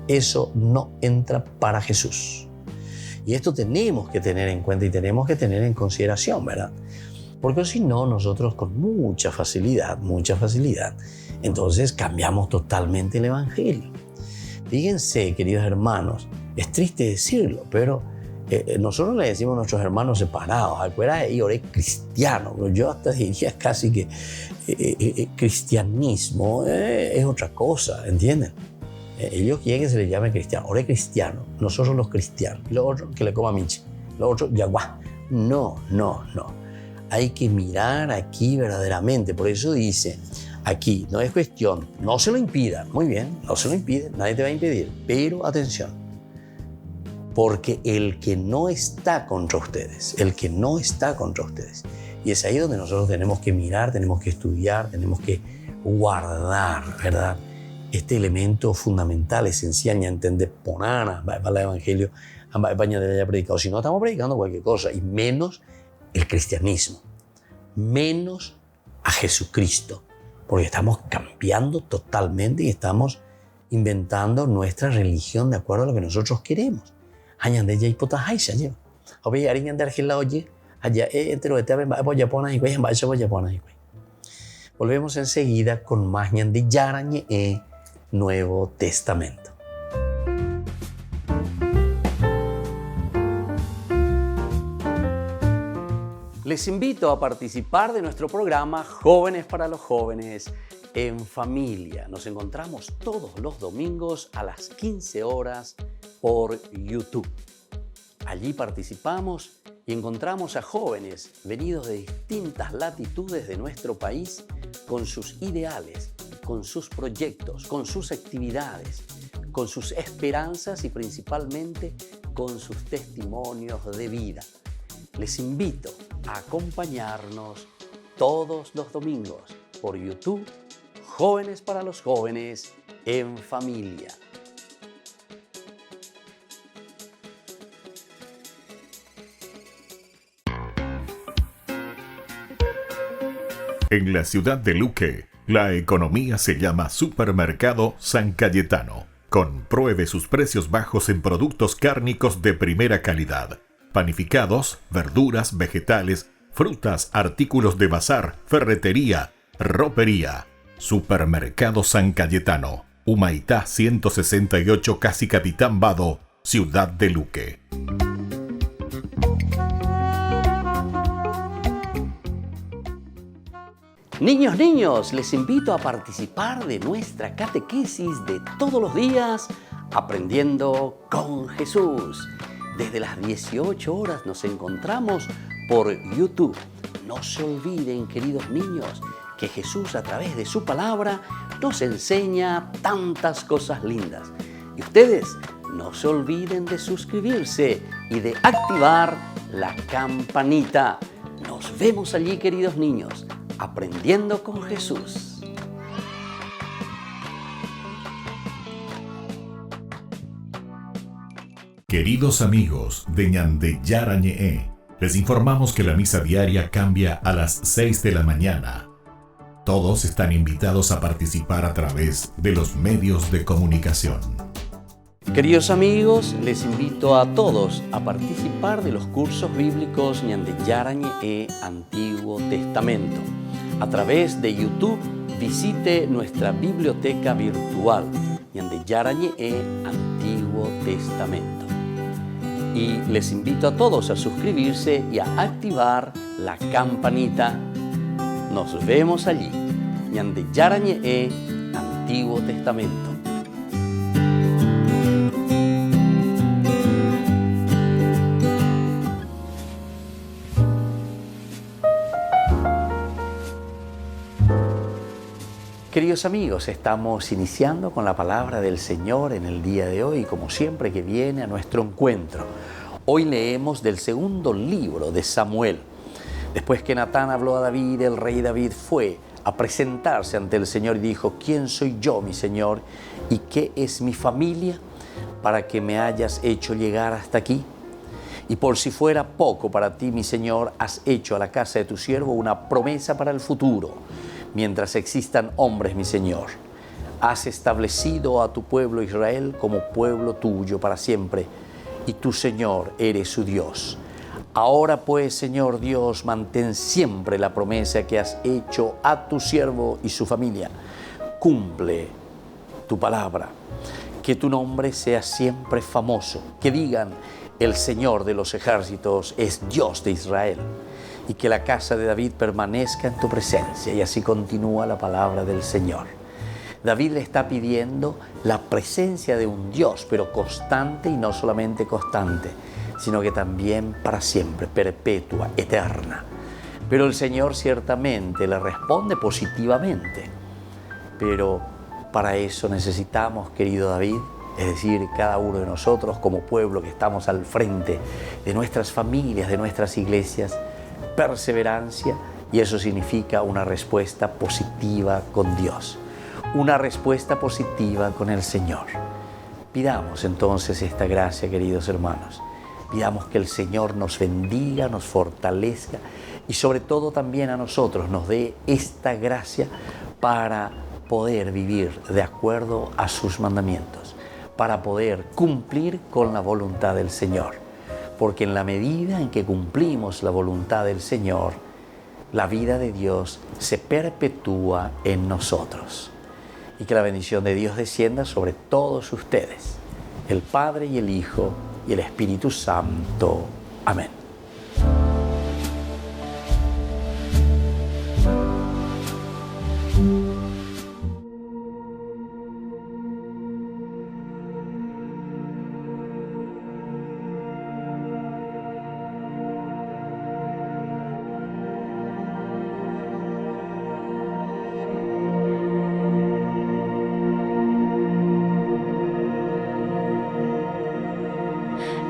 eso no entra para Jesús. Y esto tenemos que tener en cuenta y tenemos que tener en consideración, ¿verdad? Porque si no, nosotros con mucha facilidad, entonces cambiamos totalmente el Evangelio. Fíjense, queridos hermanos, es triste decirlo, pero nosotros le decimos a nuestros hermanos separados, afuera y ahora es cristiano, pero yo hasta diría casi que cristianismo es otra cosa, ¿entienden? Ellos quieren que se les llame cristiano, ahora es cristiano, nosotros los cristianos, y los otros que le coma michi, los otros yaguá. No. Hay que mirar aquí verdaderamente, por eso dice, aquí no es cuestión, no se lo impidan, muy bien, no se lo impiden, nadie te va a impedir, pero atención. Porque el que no está contra ustedes, y es ahí donde nosotros tenemos que mirar, tenemos que estudiar, tenemos que guardar, ¿verdad? Este elemento fundamental, esencial, ya entender ponana, para el evangelio, baña de haya predicado. Si no, estamos predicando cualquier cosa, y menos el cristianismo, menos a Jesucristo, porque estamos cambiando totalmente y estamos inventando nuestra religión de acuerdo a lo que nosotros queremos. Volvemos enseguida con más Ñandi Yarañe Nuevo Testamento. Les invito a participar de nuestro programa Jóvenes para los Jóvenes en Familia. Nos encontramos todos los domingos a las 15 horas por YouTube. Allí participamos y encontramos a jóvenes venidos de distintas latitudes de nuestro país con sus ideales, con sus proyectos, con sus actividades, con sus esperanzas y principalmente con sus testimonios de vida. Les invito a acompañarnos todos los domingos por YouTube, Jóvenes para los Jóvenes en Familia. En la ciudad de Luque, la economía se llama Supermercado San Cayetano. Compruebe sus precios bajos en productos cárnicos de primera calidad. Panificados, verduras, vegetales, frutas, artículos de bazar, ferretería, ropería. Supermercado San Cayetano, Humaitá 168, Casi Capitán Vado, Ciudad de Luque. Niños, les invito a participar de nuestra catequesis de todos los días, Aprendiendo con Jesús. Desde las 18 horas nos encontramos por YouTube. No se olviden, queridos niños, que Jesús a través de su palabra nos enseña tantas cosas lindas. Y ustedes no se olviden de suscribirse y de activar la campanita. Nos vemos allí, queridos niños, Aprendiendo con Jesús. Queridos amigos de Ñandeyara Ñe'e, les informamos que la misa diaria cambia a las 6 de la mañana. Todos están invitados a participar a través de los medios de comunicación. Queridos amigos, les invito a todos a participar de los cursos bíblicos Ñandeyara Ñe'e Antiguo Testamento. A través de YouTube visite nuestra biblioteca virtual Ñandeyara Ñe'e Antiguo Testamento. Y les invito a todos a suscribirse y a activar la campanita. Nos vemos allí, Ñandeyara Ñe'e Antiguo Testamento. Queridos amigos, estamos iniciando con la palabra del Señor en el día de hoy, como siempre que viene a nuestro encuentro. Hoy leemos del segundo libro de Samuel. Después que Natán habló a David, el rey David fue a presentarse ante el Señor y dijo: ¿Quién soy yo, mi Señor? ¿Y qué es mi familia para que me hayas hecho llegar hasta aquí? Y por si fuera poco para ti, mi Señor, has hecho a la casa de tu siervo una promesa para el futuro. Mientras existan hombres, mi Señor, has establecido a tu pueblo Israel como pueblo tuyo para siempre, y tú, Señor, eres su Dios. Ahora pues, Señor Dios, mantén siempre la promesa que has hecho a tu siervo y su familia. Cumple tu palabra, que tu nombre sea siempre famoso, que digan: el Señor de los ejércitos es Dios de Israel. Y que la casa de David permanezca en tu presencia. Y así continúa la palabra del Señor. David le está pidiendo la presencia de un Dios, pero constante, y no solamente constante, sino que también para siempre, perpetua, eterna. Pero el Señor ciertamente le responde positivamente. Pero para eso necesitamos, querido David, es decir, cada uno de nosotros como pueblo que estamos al frente de nuestras familias, de nuestras iglesias, perseverancia, y eso significa una respuesta positiva con Dios, una respuesta positiva con el Señor. Pidamos entonces esta gracia, queridos hermanos. Pidamos que el Señor nos bendiga, nos fortalezca y sobre todo también a nosotros nos dé esta gracia para poder vivir de acuerdo a sus mandamientos, para poder cumplir con la voluntad del Señor. Porque en la medida en que cumplimos la voluntad del Señor, la vida de Dios se perpetúa en nosotros. Y que la bendición de Dios descienda sobre todos ustedes, el Padre y el Hijo y el Espíritu Santo. Amén.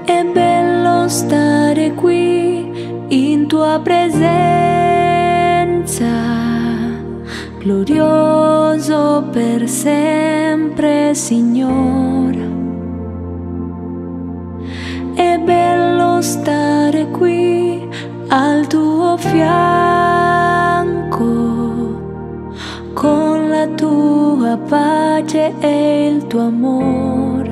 È bello stare qui in tua presenza, glorioso per sempre, Signore. È bello stare qui al tuo fianco, con la tua pace e il tuo amore.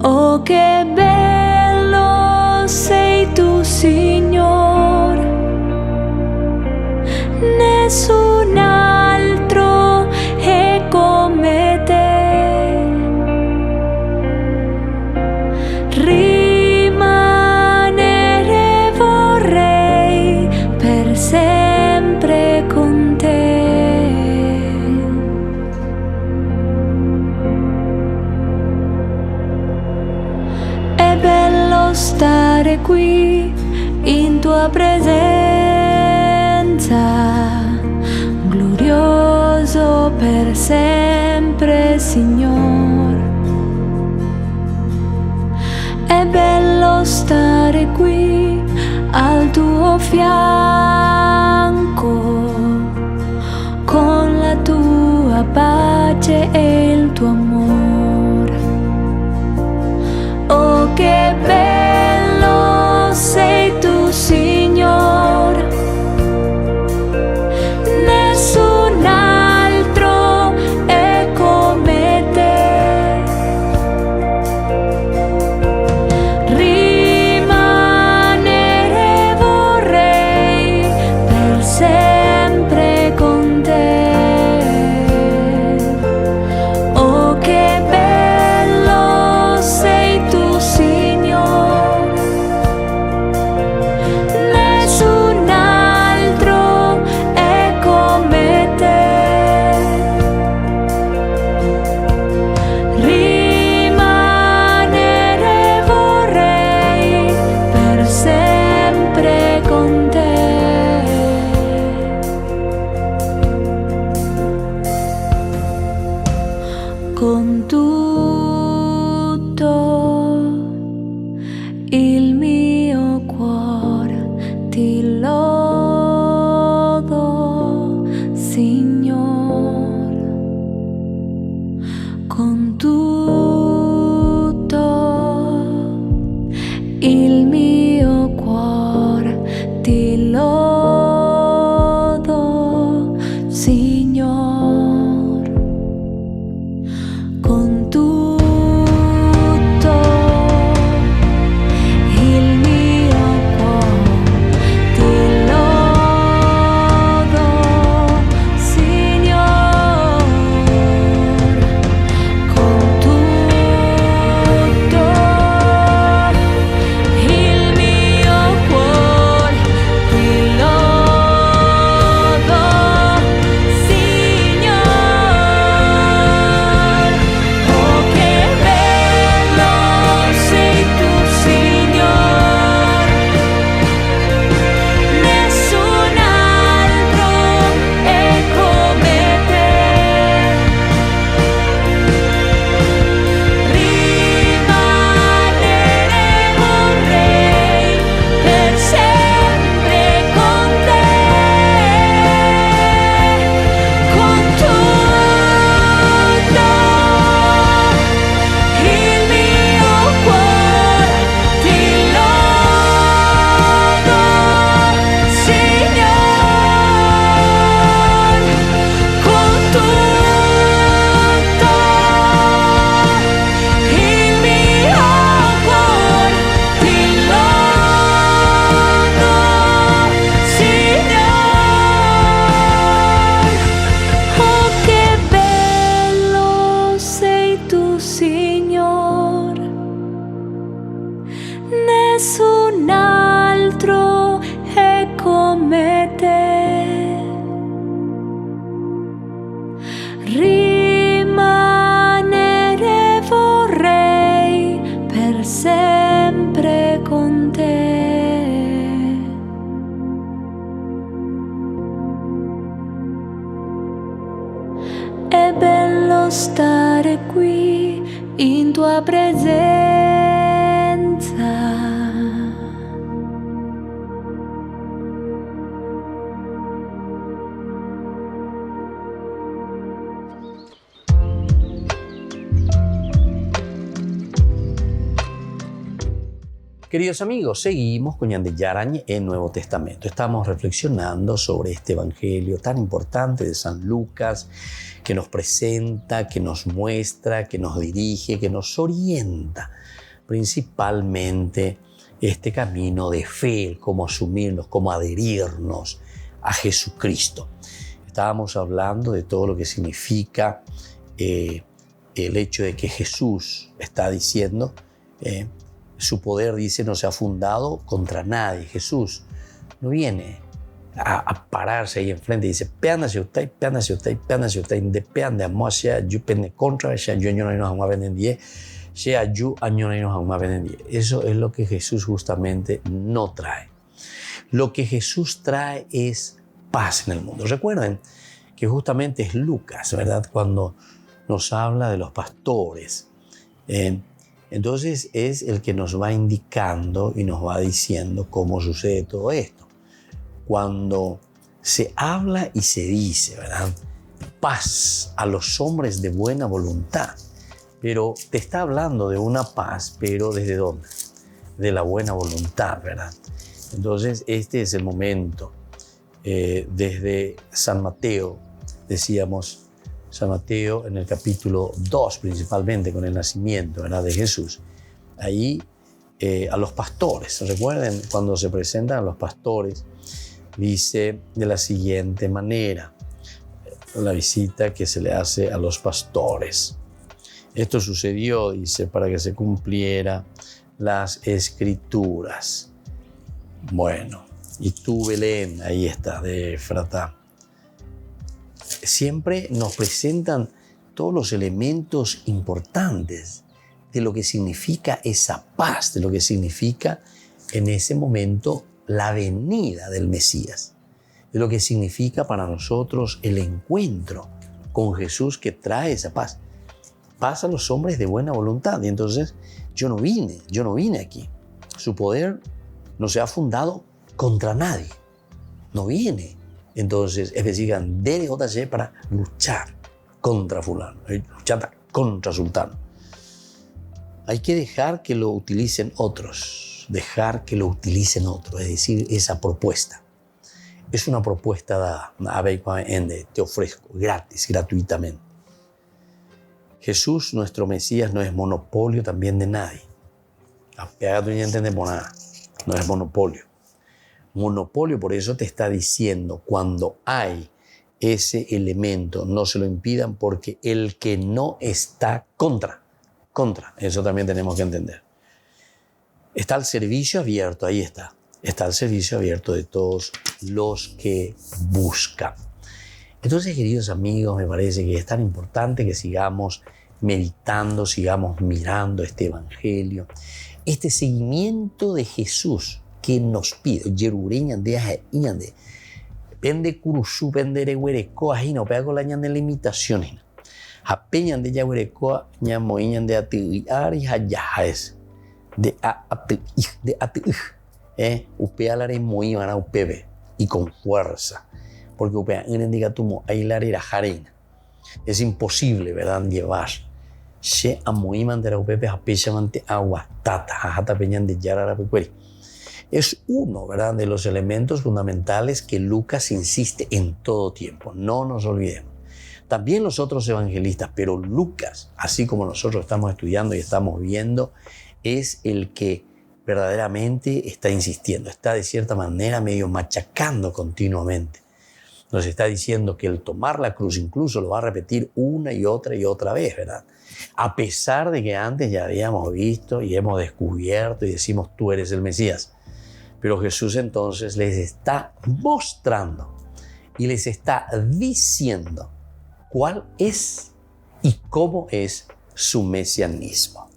Oh, che bello sei tu, Signore. nessun altro è come te. Rimanere vorrei per sempre con te. È bello stare qui in tua presenza, glorioso per sempre, Signor. È bello stare qui al tuo fianco, con la tua pace e il tuo amore. Oh, che bello sei tu, Signor. Nessun altro è come te. Rimanere vorrei per sempre con te. Oh, che bello sei tu, Signor. Nessun altro è come te. Rimanere vorrei per sempre con te. Con tutto il mio cuore ti lodo, Signor. Con tutto il mio cuore ti lodo, Signor. Con tutto il mio cuore ti lodo, Signor. Con tutto il mio cuore ti lodo, Signor. Oh, che bello sei tu, Signor. Nessun altro è come te. Rimanere vorrei per sempre con te. Con tutto il mio cuore ti lodo, Signor. Con tutto il mio cuore ti lodo, Signor. Oh, che bello sei tu, Signor. Nessun altro è come te. Rimanere vorrei per sempre con te. È bello stare qui in tua presenza. Queridos amigos, seguimos con Ñandiyarañe en Nuevo Testamento. Estamos reflexionando sobre este evangelio tan importante de San Lucas, que nos presenta, que nos muestra, que nos dirige, que nos orienta principalmente este camino de fe, cómo asumirnos, cómo adherirnos a Jesucristo. Estábamos hablando de todo lo que significa el hecho de que Jesús está diciendo, su poder, dice, no se ha fundado contra nadie. Jesús no viene a pararse ahí enfrente y dice, péandase usted, péandase usted, péandase usted, independe, amo sea yo pende contra, sea yo no nos vamos a vender, sea yo año no nos vamos a vender. Eso es lo que Jesús justamente no trae. Lo que Jesús trae es paz en el mundo. Recuerden que justamente es Lucas, ¿verdad? Cuando nos habla de los pastores. Entonces es el que nos va indicando y nos va diciendo cómo sucede todo esto. Cuando se habla y se dice, ¿verdad? Paz a los hombres de buena voluntad. Pero te está hablando de una paz, pero ¿desde dónde? De la buena voluntad, ¿verdad? Entonces este es el momento. Desde San Mateo, decíamos, San Mateo en el capítulo 2 principalmente, con el nacimiento, ¿verdad?, de Jesús. Ahí a los pastores, recuerden cuando se presentan a los pastores, dice de la siguiente manera, la visita que se le hace a los pastores. Esto sucedió, dice, para que se cumpliera las escrituras. Bueno, y tú, Belén, ahí está, de Efratá. Siempre nos presentan todos los elementos importantes de lo que significa esa paz, de lo que significa en ese momento la venida del Mesías, de lo que significa para nosotros el encuentro con Jesús que trae esa paz. Paz a los hombres de buena voluntad. Y entonces yo no vine aquí. Su poder no se ha fundado contra nadie. No viene. Entonces, es decir, DDJC para luchar contra fulano, luchar contra sultano. Hay que dejar que lo utilicen otros, es decir, esa propuesta. Es una propuesta dada, te ofrezco gratis, gratuitamente. Jesús, nuestro Mesías, no es monopolio también de nadie. No es monopolio. Monopolio, por eso te está diciendo, cuando hay ese elemento, no se lo impidan, porque el que no está contra, eso también tenemos que entender. Está el servicio abierto, ahí está el servicio abierto de todos los que buscan. Entonces, queridos amigos, me parece que es tan importante que sigamos meditando, sigamos mirando este evangelio, este seguimiento de Jesús que nos pide. Yerureña de iñande. Pende curusú, pende huereco, ahí no pega con la ñande limitaciones. Apeñan de ya huereco, ñamoiñan de atiar y es. De upea la muy van a upebe y con fuerza. Porque upea en diga tumo ahí la era jarena. Es imposible, ¿verdad?, llevar. Se amoiman de la upebe a pechamante agua, tata, jata peñan de yarara pecueri. Es uno, ¿verdad?, de los elementos fundamentales que Lucas insiste en todo tiempo. No nos olvidemos. También los otros evangelistas, pero Lucas, así como nosotros estamos estudiando y estamos viendo, es el que verdaderamente está insistiendo. Está de cierta manera medio machacando continuamente. Nos está diciendo que el tomar la cruz incluso lo va a repetir una y otra vez, ¿verdad? A pesar de que antes ya habíamos visto y hemos descubierto y decimos, tú eres el Mesías. Pero Jesús entonces les está mostrando y les está diciendo cuál es y cómo es su mesianismo.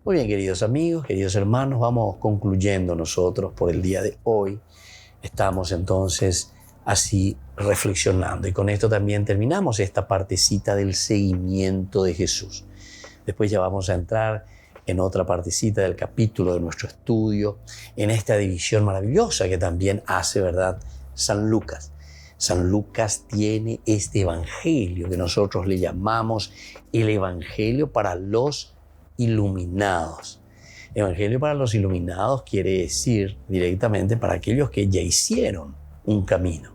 Muy bien, queridos amigos, queridos hermanos, vamos concluyendo nosotros por el día de hoy. Estamos entonces así reflexionando y con esto también terminamos esta partecita del seguimiento de Jesús. Después ya vamos a entrar en otra partecita del capítulo de nuestro estudio, en esta división maravillosa que también hace, ¿verdad?, San Lucas. San Lucas tiene este evangelio que nosotros le llamamos el evangelio para los iluminados. Evangelio para los iluminados quiere decir directamente para aquellos que ya hicieron un camino.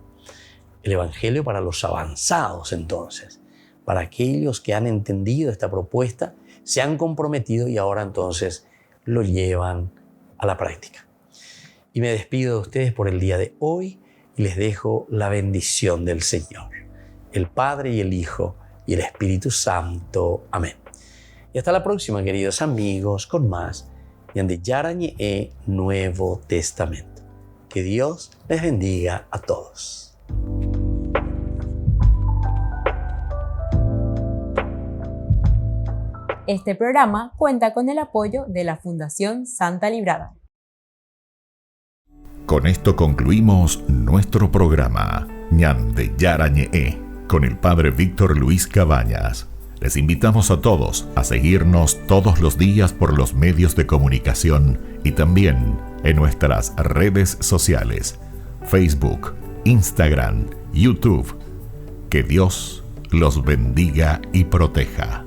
El evangelio para los avanzados, entonces, para aquellos que han entendido esta propuesta, se han comprometido y ahora entonces lo llevan a la práctica. Y me despido de ustedes por el día de hoy. y les dejo la bendición del Señor, el Padre y el Hijo y el Espíritu Santo. Amén. Y hasta la próxima, queridos amigos, con más Ñandi Yarañe Nuevo Testamento. Que Dios les bendiga a todos. Este programa cuenta con el apoyo de la Fundación Santa Librada. Con esto concluimos nuestro programa Ñandi Yarañe con el Padre Víctor Luis Cabañas. Les invitamos a todos a seguirnos todos los días por los medios de comunicación y también en nuestras redes sociales, Facebook, Instagram, YouTube. Que Dios los bendiga y proteja.